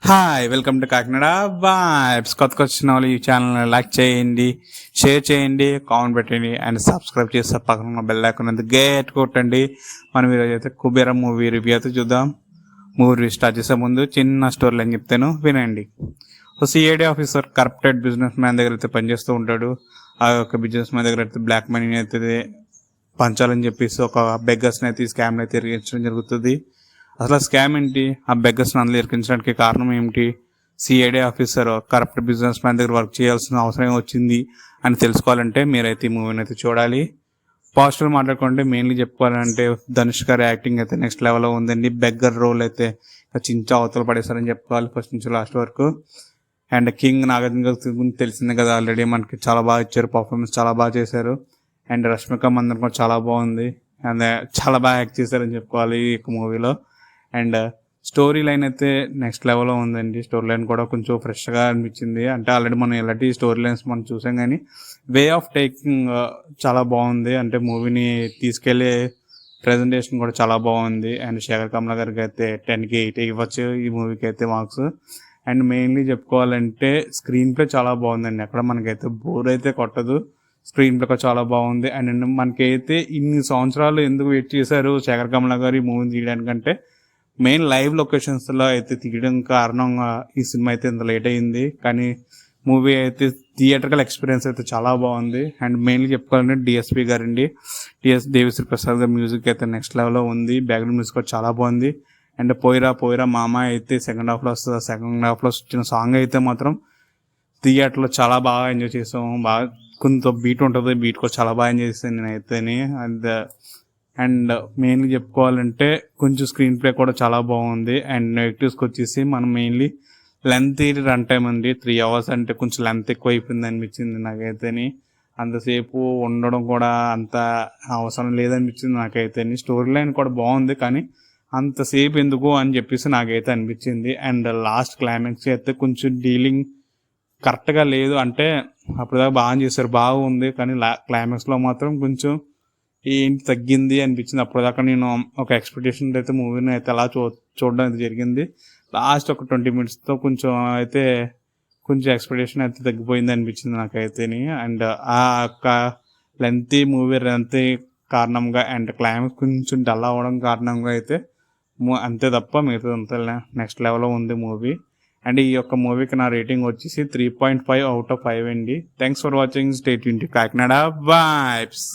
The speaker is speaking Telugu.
Hi welcome to Kakinada vibes. కొత్తగా వచ్చిన వాళ్ళు ఈ ఛానల్ని లైక్ చేయండి, షేర్ చేయండి, కామెంట్ పెట్టండి అండ్ సబ్స్క్రైబ్ చేస్తే పక్కన ఉన్న బెల్ ఐకాన్ గేట్ కొట్టండి. మనం ఈరోజు అయితే కుబేర మూవీ రివ్యూ అయితే చూద్దాం. మూవీ రివ్యూ స్టార్ట్ చేసే ముందు చిన్న స్టోరీలు అని చెప్తాను, వినండి. ఒక CID officer corrupted business man దగ్గర అయితే పనిచేస్తూ ఉంటాడు. ఆ యొక్క బిజినెస్ మ్యాన్ దగ్గర అయితే బ్లాక్ మనీని అయితే పంచాలని చెప్పేసి ఒక బెగ్గర్స్ని అయితే స్కామ్ని అయితే ఇరిగించడం జరుగుతుంది. అసలు స్కామ్ ఏంటి, ఆ బెగ్గర్స్ని అందులో ఇరికించడానికి కారణం ఏమిటి, CID officer corrupt business man దగ్గర వర్క్ చేయాల్సిన అవసరం వచ్చింది అని తెలుసుకోవాలంటే మీరైతే ఈ మూవీని అయితే చూడాలి. పాజిటివ్ మాట్లాడుకుంటే మెయిన్లీ చెప్పుకోవాలంటే ధనుష్ గారి యాక్టింగ్ అయితే నెక్స్ట్ లెవెల్లో ఉందండి. బెగ్గర్ రోల్ అయితే చించా అవతల పడేశారని చెప్పుకోవాలి ఫస్ట్ నుంచి లాస్ట్ వరకు. అండ్ కింగ్ నాగార్జున గారి తెలిసిందే కదా, ఆల్రెడీ మనకి చాలా బాగా ఇచ్చారు, పర్ఫార్మెన్స్ చాలా బాగా చేశారు. అండ్ రష్మిక మందన్ కూడా చాలా బాగుంది అండ్ చాలా బాగా యాక్ట్ చేశారని చెప్పుకోవాలి ఈ మూవీలో. అండ్ స్టోరీ లైన్ అయితే నెక్స్ట్ లెవెల్లో ఉందండి. స్టోరీ లైన్ కూడా కొంచెం ఫ్రెష్గా అనిపించింది. అంటే ఆల్రెడీ మనం ఎలాంటి స్టోరీ లైన్స్ మనం చూసాం, కానీ వే ఆఫ్ టేకింగ్ చాలా బాగుంది. అంటే మూవీని తీసుకెళ్లే ప్రెజెంటేషన్ కూడా చాలా బాగుంది. అండ్ శేఖర్ కమల గారికి అయితే 10కి 8 ఇవ్వచ్చు ఈ మూవీకి అయితే మార్క్స్. అండ్ మెయిన్లీ చెప్పుకోవాలంటే స్క్రీన్ ప్లే చాలా బాగుందండి. అక్కడ మనకైతే బోర్ అయితే కొట్టదు, స్క్రీన్ ప్లే చాలా బాగుంది. అండ్ మనకైతే ఇన్ని సంవత్సరాలు ఎందుకు వెయిట్ చేశారు శేఖర్ కమల గారు ఈ మూవీని తీయడానికంటే మెయిన్ లైవ్ లొకేషన్స్లో అయితే తీయడం కారణంగా ఈ సినిమా అయితే ఇంత లేట్ అయింది. కానీ మూవీ అయితే థియేటర్కల్ ఎక్స్పీరియన్స్ అయితే చాలా బాగుంది. అండ్ మెయిన్లీ చెప్పుకోవాలంటే డిఎస్పి గారండి, దేవిశ్రీ ప్రసాద్ గారి మ్యూజిక్ అయితే నెక్స్ట్ లెవెల్లో ఉంది. బ్యాక్గ్రౌండ్ మ్యూజిక్ కూడా చాలా బాగుంది. అండ్ పోయిరా పోయిరా మామ అయితే సెకండ్ హాఫ్లో వస్తుంది. సెకండ్ హాఫ్లో వచ్చిన సాంగ్ అయితే మాత్రం థియేటర్లో చాలా బాగా ఎంజాయ్ చేసాము. బాగా కొంత బీట్ ఉంటుంది, బీట్ కూడా చాలా బాగా ఎంజాయ్ చేస్తాను నేనైతేని. అండ్ మెయిన్లీ చెప్పుకోవాలంటే కొంచెం స్క్రీన్ ప్లే కూడా చాలా బాగుంది. అండ్ నెగిటివ్స్కి వచ్చేసి మనం మెయిన్లీ లెంత్ రన్ టైం ఉంది. 3 hours అంటే కొంచెం లెంత్ ఎక్కువ అయిపోయింది అనిపించింది నాకైతేని. అంతసేపు ఉండడం కూడా అంత అవసరం లేదనిపించింది నాకైతేని. స్టోరీ లైన్ కూడా బాగుంది, కానీ అంతసేపు ఎందుకు అని చెప్పేసి నాకైతే అనిపించింది. అండ్ లాస్ట్ క్లైమాక్స్ అయితే కొంచెం డీలింగ్ కరెక్ట్గా లేదు. అంటే అప్పటిదాకా బాగా చేశారు, బాగుంది, కానీ క్లైమాక్స్లో మాత్రం కొంచెం ఏంటి తగ్గింది అనిపించింది. అప్పటిదాకా నేను ఒక ఎక్స్పెక్టేషన్ అయితే మూవీని అయితే అలా చూడడం అయితే జరిగింది. లాస్ట్ ఒక 20 minutesతో కొంచెం ఎక్స్పెక్టేషన్ అయితే తగ్గిపోయింది అనిపించింది నాకైతేని. అండ్ ఆ యొక్క లెంతీ మూవీ లెంతీ కారణంగా అండ్ క్లైమాక్స్ కొంచెం డల్ అవ్వడం కారణంగా అయితే అంతే తప్ప మిగతా అంతా నెక్స్ట్ లెవెల్లో ఉంది మూవీ. అండ్ ఈ యొక్క మూవీకి నా రేటింగ్ వచ్చేసి 3.5 out of 5 అండి. Thanks for watching. Stay tuned to Kakinada vibes.